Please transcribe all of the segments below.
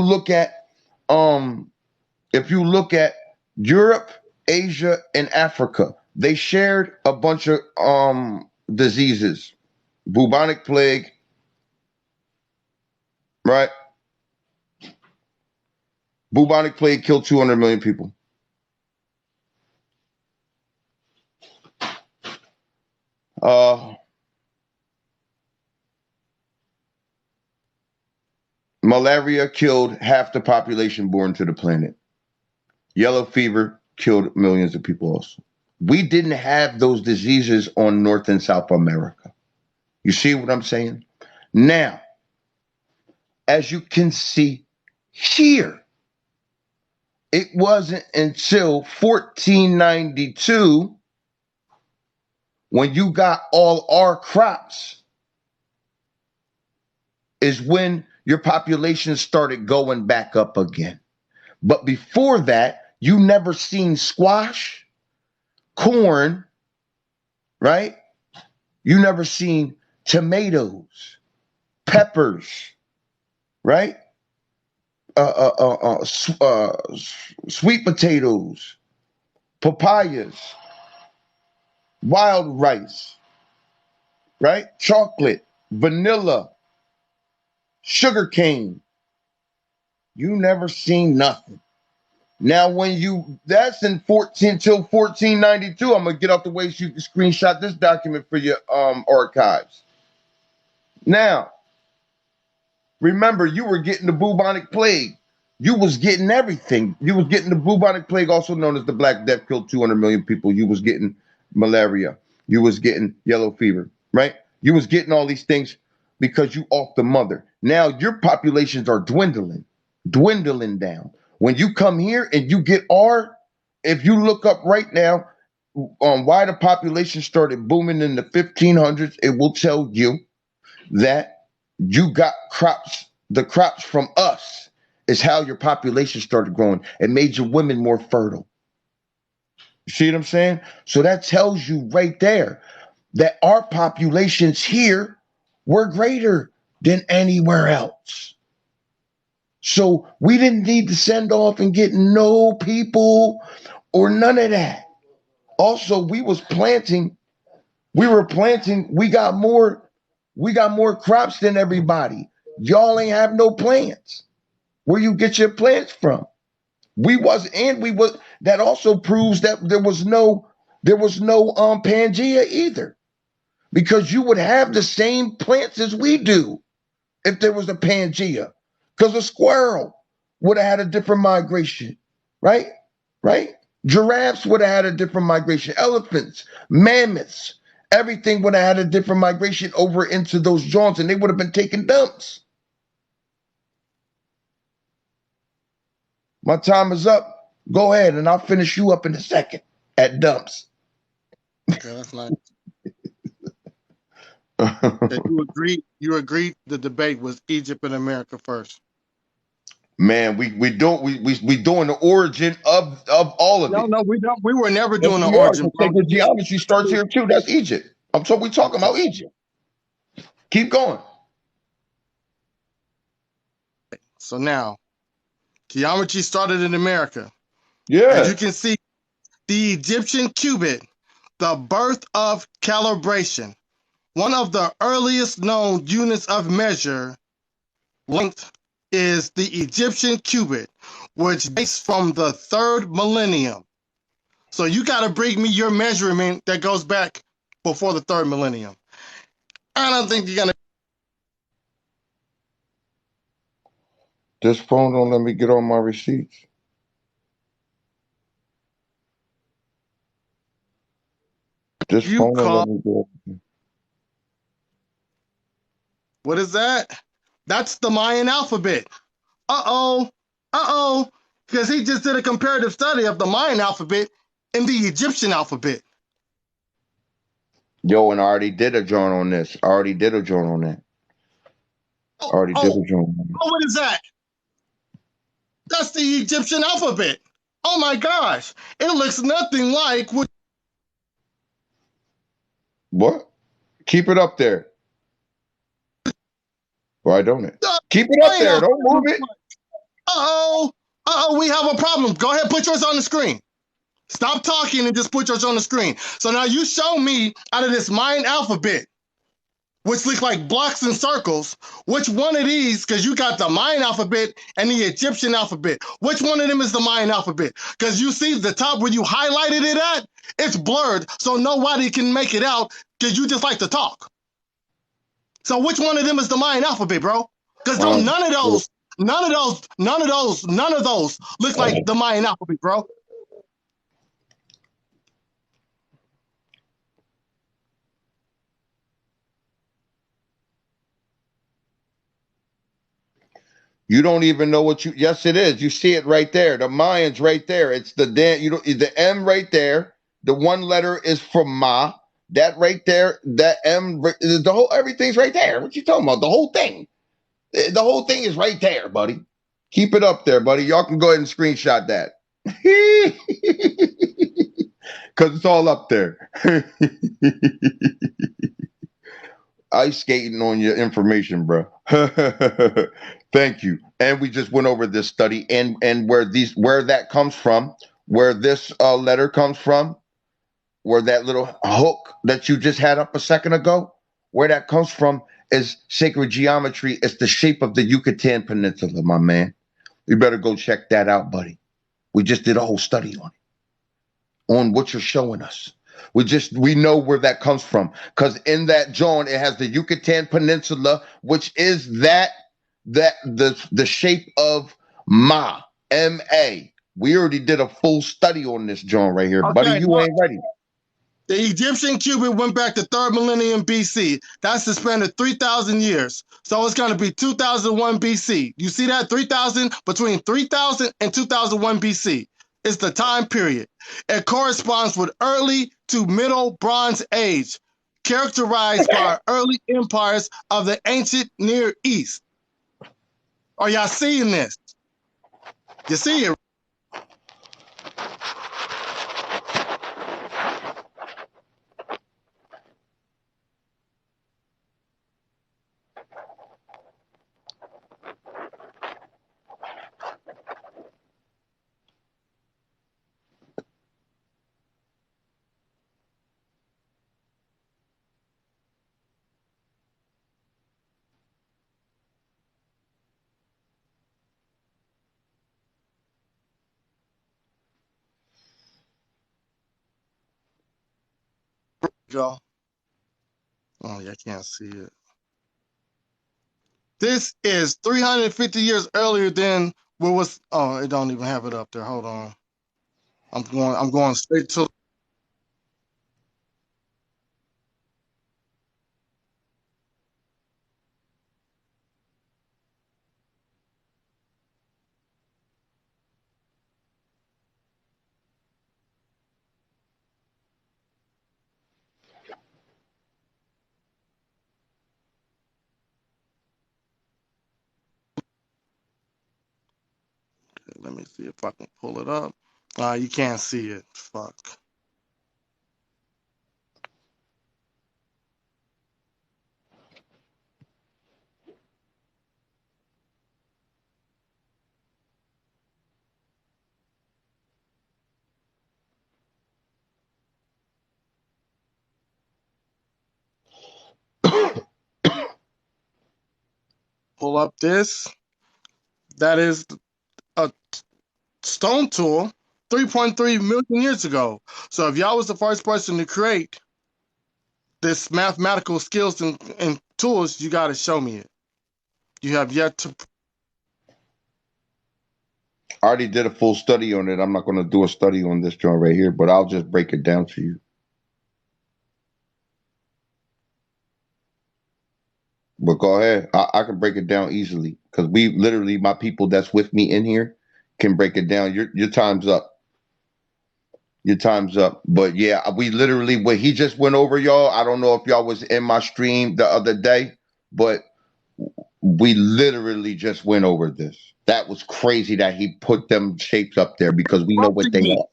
look at if you look at Europe, Asia, and Africa, they shared a bunch of diseases. Bubonic plague, right? Bubonic plague killed 200 million people. Uh, Malaria killed half the population born to the planet. Yellow fever killed millions of people also. We didn't have those diseases on North and South America. You see what I'm saying? Now, as you can see here, it wasn't until 1492 when you got all our crops is when your population started going back up again. But before that, you never seen squash, corn, right? You never seen tomatoes, peppers, right? Sweet potatoes, papayas, wild rice, right? Chocolate, vanilla, sugar cane. You never seen nothing. Now, that's in 14 till 1492. I'm gonna get out the way so you can screenshot this document for your archives. Now, remember, you were getting the bubonic plague. You was getting everything. You was getting the bubonic plague, also known as the Black Death, killed 200 million people. You was getting malaria. You was getting yellow fever, right? You was getting all these things because you off the mother. Now your populations are dwindling down. When you come here and you get if you look up right now on why the population started booming in the 1500s, it will tell you that you got crops. The crops from us is how your population started growing. It made your women more fertile. You see what I'm saying? So that tells you right there that our populations here were greater than anywhere else. So we didn't need to send off and get no people or none of that. Also, we were planting, we got more crops than everybody. Y'all ain't have no plants. Where you get your plants from? That also proves that there was no Pangea either. Because you would have the same plants as we do if there was a Pangea. Because a squirrel would have had a different migration, right? Right? Giraffes would have had a different migration. Elephants, mammoths, everything would have had a different migration over into those joints, and they would have been taking dumps. My time is up. Go ahead, and I'll finish you up in a second at dumps. Okay, that's nice. You agreed the debate was Egypt and America first. Man, we doing the origin of all of it. No, we don't. We were never doing the origin. Sacred geometry starts here too. That's Egypt. We talking about Egypt. Keep going. So now, geometry started in America. Yeah. As you can see, the Egyptian cubit, the birth of calibration, one of the earliest known units of measure, length, is the Egyptian cubit, which dates from the 3rd millennium. So you got to bring me your measurement that goes back before the 3rd millennium. I don't think you're going to. This phone don't let me get all my receipts. This phone don't let me go. What is that? That's the Mayan alphabet. Because he just did a comparative study of the Mayan alphabet and the Egyptian alphabet. Yo, and I already did a joint on this. I already did a joint on that. What is that? That's the Egyptian alphabet. Oh my gosh. It looks nothing like what? Keep it up there. Why don't it? Keep it up there. Don't move it. we have a problem. Go ahead, put yours on the screen. Stop talking and just put yours on the screen. So now you show me out of this Mayan alphabet, which look like blocks and circles, which one of these, because you got the Mayan alphabet and the Egyptian alphabet, which one of them is the Mayan alphabet? Because you see the top where you highlighted it at, it's blurred, so nobody can make it out because you just like to talk. So which one of them is the Mayan alphabet, bro? Because none of those look like the Mayan alphabet, bro. You don't even know what you. Yes, it is. You see it right there. The Mayans right there. It's the the M right there. The one letter is for Ma. That right there. That M. The whole everything's right there. What you talking about? The whole thing. The whole thing is right there, buddy. Keep it up there, buddy. Y'all can go ahead and screenshot that. Because it's all up there. Ice skating on your information, bro. Thank you. And we just went over this study and where that comes from, where this letter comes from, where that little hook that you just had up a second ago, where that comes from is sacred geometry. It's the shape of the Yucatan Peninsula, my man. You better go check that out, buddy. We just did a whole study on what you're showing us. We know where that comes from, because in that John it has the Yucatan Peninsula, which is the shape of Ma. We already did a full study on this John right here, buddy. You ain't ready. The Egyptian cubit went back to 3rd millennium BC. That's the span of 3,000 years. So it's going to be 2001 BC. You see that? 3,000, between 3,000 and 2001 BC. It's the time period. It corresponds with early to middle Bronze Age, characterized by early empires of the ancient Near East. Are y'all seeing this? You see it? Go. Oh, yeah, I can't see it. This is 350 years earlier than what was. Oh, it don't even have it up there. Hold on. I'm going straight to. Let me see if I can pull it up. You can't see it. Fuck. Pull up this. That is a stone tool 3.3 million years ago. So if y'all was the first person to create this mathematical skills and tools, you got to show me it. You have yet to. I already did a full study on it. I'm not going to do a study on this joint right here, but I'll just break it down to you. But go ahead. I can break it down easily, because my people that's with me in here can break it down. Your time's up. Your time's up. But yeah, we literally, what he just went over, y'all. I don't know if y'all was in my stream the other day, but we literally just went over this. That was crazy that he put them shapes up there, because we know what they are.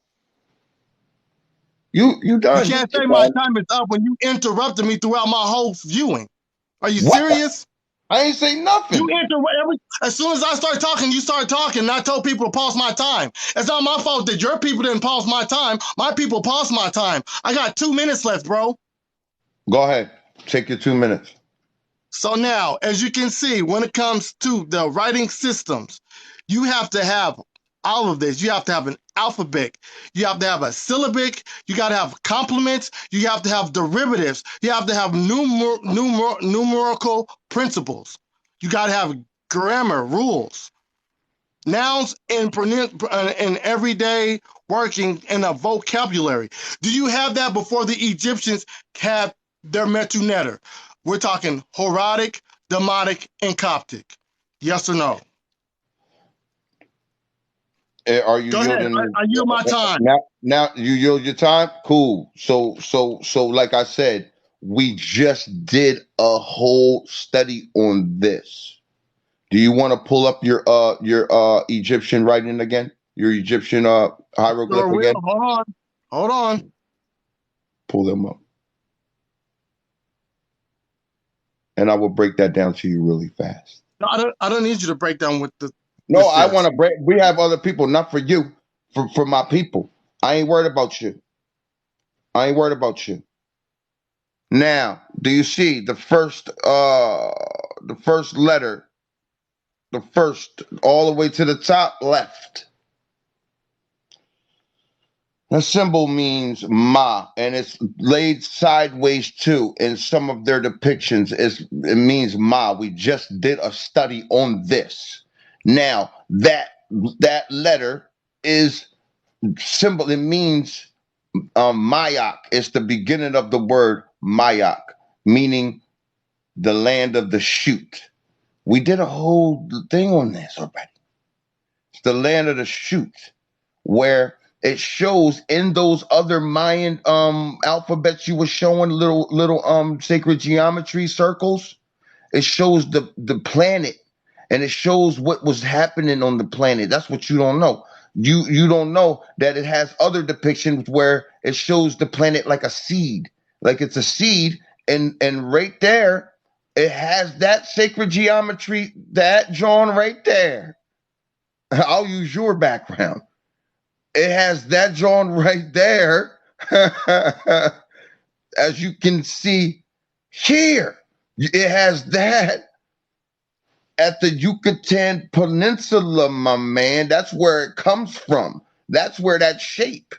You done. You can't say my time is up when you interrupted me throughout my whole viewing. Are you serious? I ain't say You nothing. interrupt as soon as I start talking, you start talking, and I told people to pause my time. It's not my fault that your people didn't pause my time. My people paused my time. I got 2 minutes left, bro. Go ahead. Take your 2 minutes. So now, as you can see, when it comes to the writing systems, you have to have all of this. You have to have an alphabet. You have to have a syllabic. You got to have complements. You have to have derivatives. You have to have numerical principles. You got to have grammar rules, nouns in everyday working, and a vocabulary. Do you have that before the Egyptians had their metu-neter? We're talking Horotic, Demotic, and Coptic. Yes or no? Are you Go ahead. yielding I yield my time. now you yield your time? Cool. So like I said, we just did a whole study on this. Do you want to pull up your Egyptian writing again? Your Egyptian hieroglyph Sure will. again? Hold on. Hold on. Pull them up. And I will break that down to you really fast. No, I don't need you to break down with No, I want this. to break. We have other people, not for you, for my people. I ain't worried about you. I ain't worried about you. Now, do you see the first letter, the first all the way to the top left? The symbol means Ma, and it's laid sideways too. In some of their depictions, it means Ma. We just did a study on this. Now, that letter is symbol. It means Mayak. It's the beginning of the word Mayak, meaning the land of the shoot. We did a whole thing on this already. It's the land of the shoot, where it shows in those other Mayan alphabets you were showing, little sacred geometry circles. It shows the planet, and it shows what was happening on the planet. That's what you don't know. You don't know that it has other depictions where it shows the planet like a seed, like it's a seed, and right there it has that sacred geometry, that John right there. I'll use your background. It has that John right there, as you can see here. It has that at the Yucatan Peninsula, my man. That's where it comes from. That's where that shape.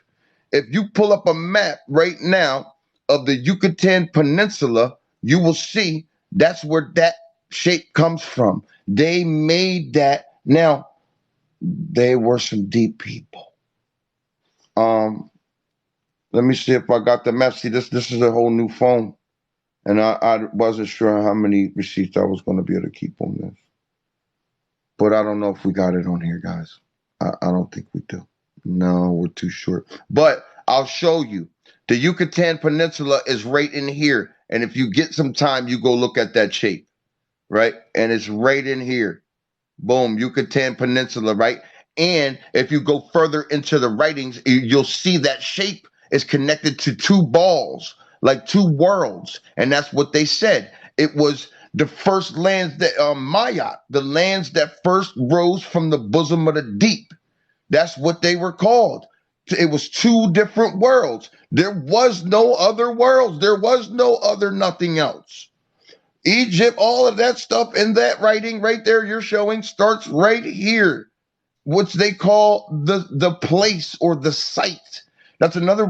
If you pull up a map right now of the Yucatan Peninsula, you will see that's where that shape comes from. They made that. Now, they were some deep people. Let me see if I got the map. See, this is a whole new phone, and I wasn't sure how many receipts I was going to be able to keep on this. But I don't know if we got it on here, guys. I don't think we do. No, we're too short. But I'll show you. The Yucatan Peninsula is right in here. And if you get some time, you go look at that shape, right? And it's right in here. Boom, Yucatan Peninsula, right? And if you go further into the writings, you'll see that shape is connected to two balls, like two worlds. And that's what they said. It was the first lands that Maya, the lands that first rose from the bosom of the deep. That's what they were called. It was two different worlds. There was no other worlds. There was no other nothing else. Egypt, all of that stuff in that writing right there you're showing starts right here, which they call the place or the site. That's another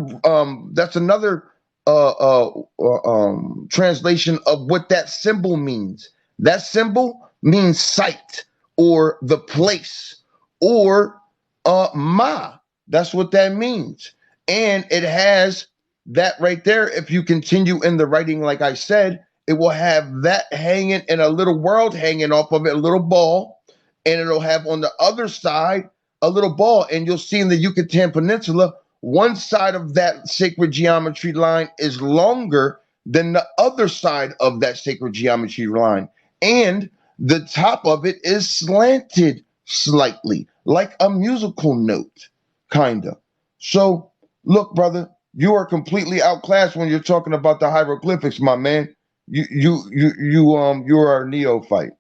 translation of what that symbol means. That symbol means site or the place or ma. That's what that means. And it has that right there. If you continue in the writing, like I said, it will have that hanging in a little world hanging off of it, a little ball, and it'll have on the other side a little ball. And you'll see in the Yucatan Peninsula, one side of that sacred geometry line is longer than the other side of that sacred geometry line. And the top of it is slanted slightly, like a musical note, kind of. So, look, brother, you are completely outclassed when you're talking about the hieroglyphics, my man. you are a neophyte.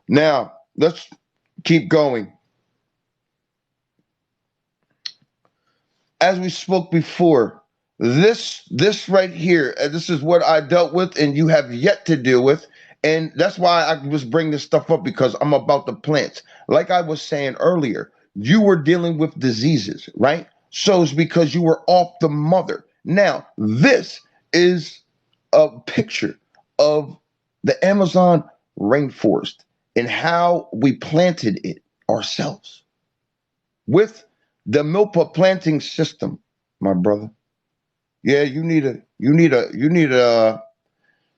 Now let's keep going. As we spoke before, this right here, this is what I dealt with, and you have yet to deal with, and that's why I was bringing this stuff up because I'm about the plants. Like I was saying earlier, you were dealing with diseases, right? So it's because you were off the mother. Now this is a picture of the Amazon rainforest and how we planted it ourselves with the milpa planting system, my brother. Yeah, you need a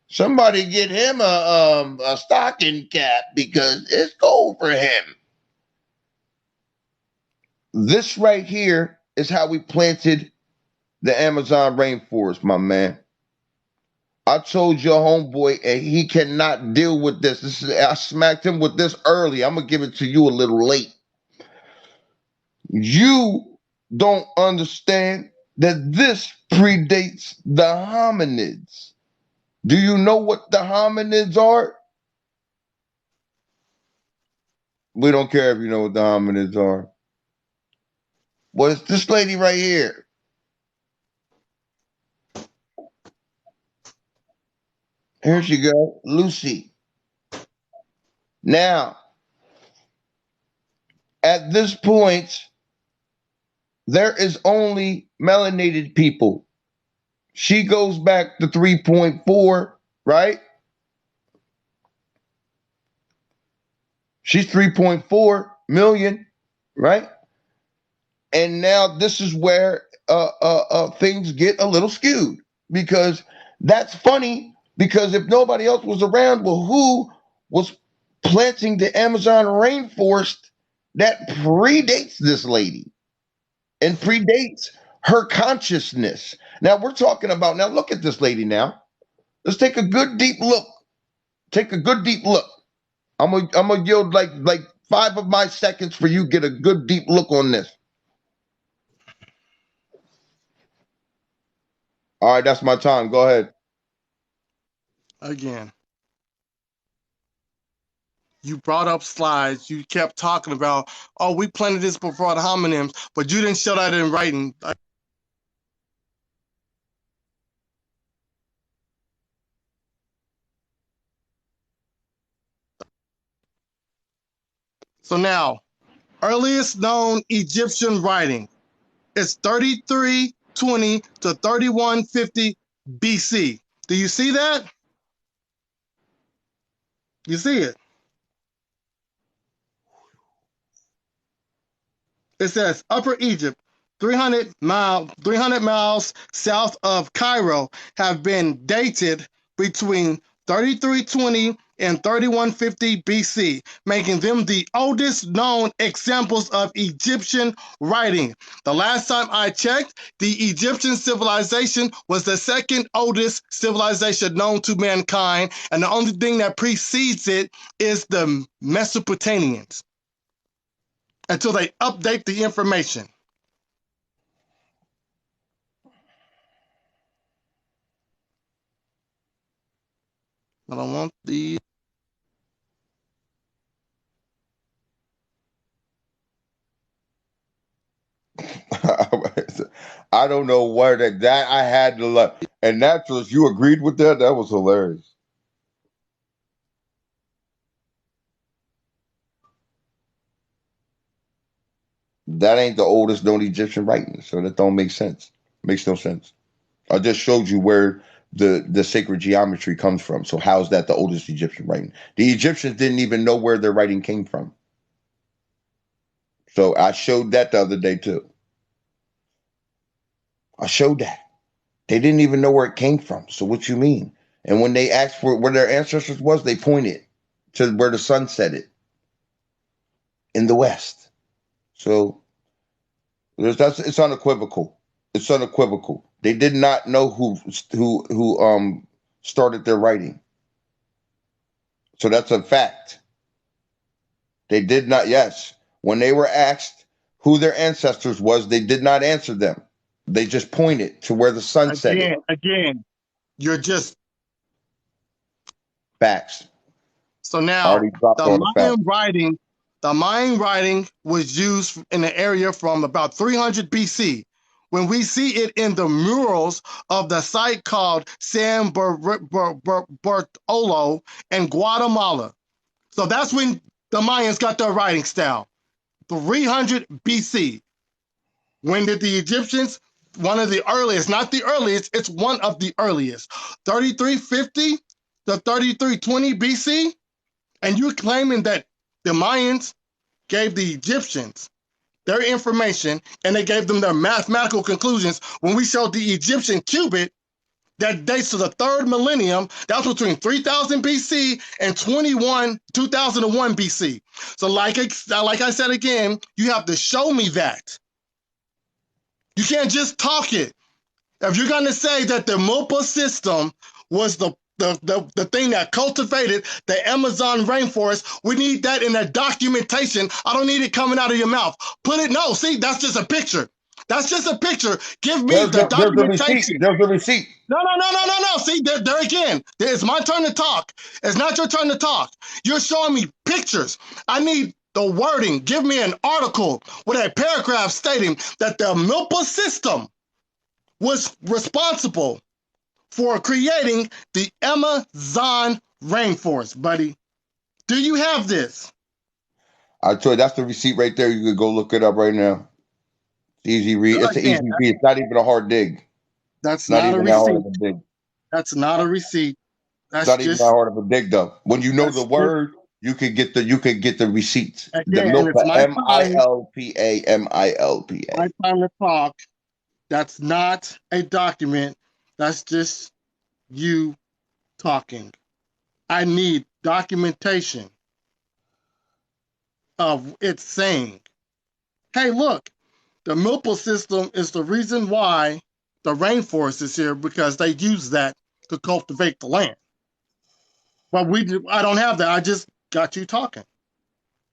somebody get him a stocking cap because it's gold for him. This right here is how we planted the Amazon rainforest, my man. I told your homeboy, and he cannot deal with this. I smacked him with this early. I'm gonna give it to you a little late. You don't understand that this predates the hominids. Do you know what the hominids are? We don't care if you know what the hominids are. Well, it's this lady right here. Here she go, Lucy. Now, at this point, there is only melanated people. She goes back to 3.4, right? She's 3.4 million, right? And now this is where things get a little skewed because that's funny. Because if nobody else was around, well, who was planting the Amazon rainforest that predates this lady and predates her consciousness? Now we're talking about, now look at this lady now. Let's take a good deep look. Take a good deep look. I'm gonna yield like 5 of my seconds for you get a good deep look on this. All right, that's my time. Go ahead. Again, you brought up slides. You kept talking about, oh, we planted this before the homonyms, but you didn't show that in writing. So now, earliest known Egyptian writing is 3320 to 3150 BC. Do you see that? You see it? It says Upper Egypt, 300 miles south of Cairo, have been dated between 3320 and 3150 BC, making them the oldest known examples of Egyptian writing. The last time I checked, the Egyptian civilization was the second oldest civilization known to mankind, and the only thing that precedes it is the Mesopotamians until they update the information. I don't want the. I don't know where that I had to look. And that's was you agreed with that? That was hilarious. That ain't the oldest known Egyptian writing, so that don't make sense. Makes no sense. I just showed you where the sacred geometry comes from. So how's that the oldest Egyptian writing? The Egyptians didn't even know where their writing came from. So I showed that the other day too. I showed that. They didn't even know where it came from. So what you mean? And when they asked for where their ancestors was, they pointed to where the sun set it in the west. So it's unequivocal. It's unequivocal. They did not know who started their writing. So that's a fact. They did not. Yes, when they were asked who their ancestors was, they did not answer them. They just pointed to where the sun set it. Again, you're just Facts. So now Already dropped all the facts. The Mayan writing was used in the area from about 300 BC. When we see it in the murals of the site called San Bartolo in Guatemala. So that's when the Mayans got their writing style, 300 BC. When did the Egyptians? One of the earliest, not the earliest, it's one of the earliest. 3350 to 3320 BC. And you're claiming that the Mayans gave the Egyptians their information and they gave them their mathematical conclusions when we showed the Egyptian cubit that dates to the third millennium. That was between 3000 BC and 2001 BC. So like I said again, you have to show me that. You can't just talk it. If you're going to say that the Mopa system was the thing that cultivated the Amazon rainforest, we need that in a documentation. I don't need it coming out of your mouth. No, see, that's just a picture. That's just a picture. Give me the documentation. There's the receipt. No. See, there again. It's my turn to talk. It's not your turn to talk. You're showing me pictures. I need the wording. Give me an article with a paragraph stating that the Milpa system was responsible for creating the Amazon rainforest, buddy. Do you have this? I told you, that's the receipt right there. You could go look it up right now. It's easy read. It's an easy read. It's not even a hard dig. That's not a receipt. That hard of a dig. That's not a receipt. That's not even that hard of a dig, though. When you know the word, you could get the receipts. Again, the MILPA. My time to talk. That's not a document. That's just you talking. I need documentation of it saying, hey, look, the Milpa system is the reason why the rainforest is here, because they use that to cultivate the land. But I don't have that. I just got you talking.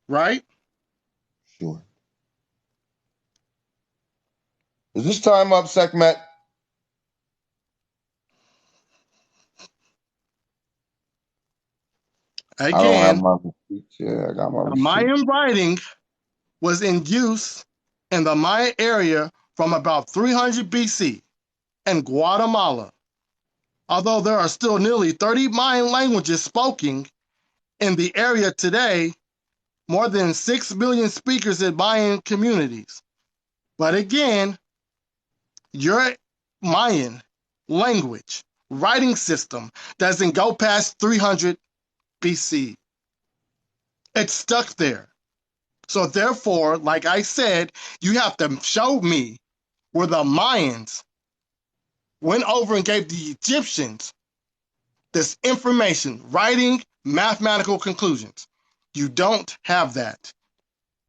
Right? Sure. Is this time up, Sekhmet? Again, I don't have my receipts. Yeah, I got my receipts. Mayan writing was in use in the Maya area from about 300 BC in Guatemala. Although there are still nearly 30 Mayan languages spoken in the area today, more than 6 million speakers in Mayan communities. But again, your Mayan language writing system doesn't go past 300 BC. It's stuck there. So therefore, like I said, you have to show me where the Mayans went over and gave the Egyptians this information, writing mathematical conclusions. You don't have that.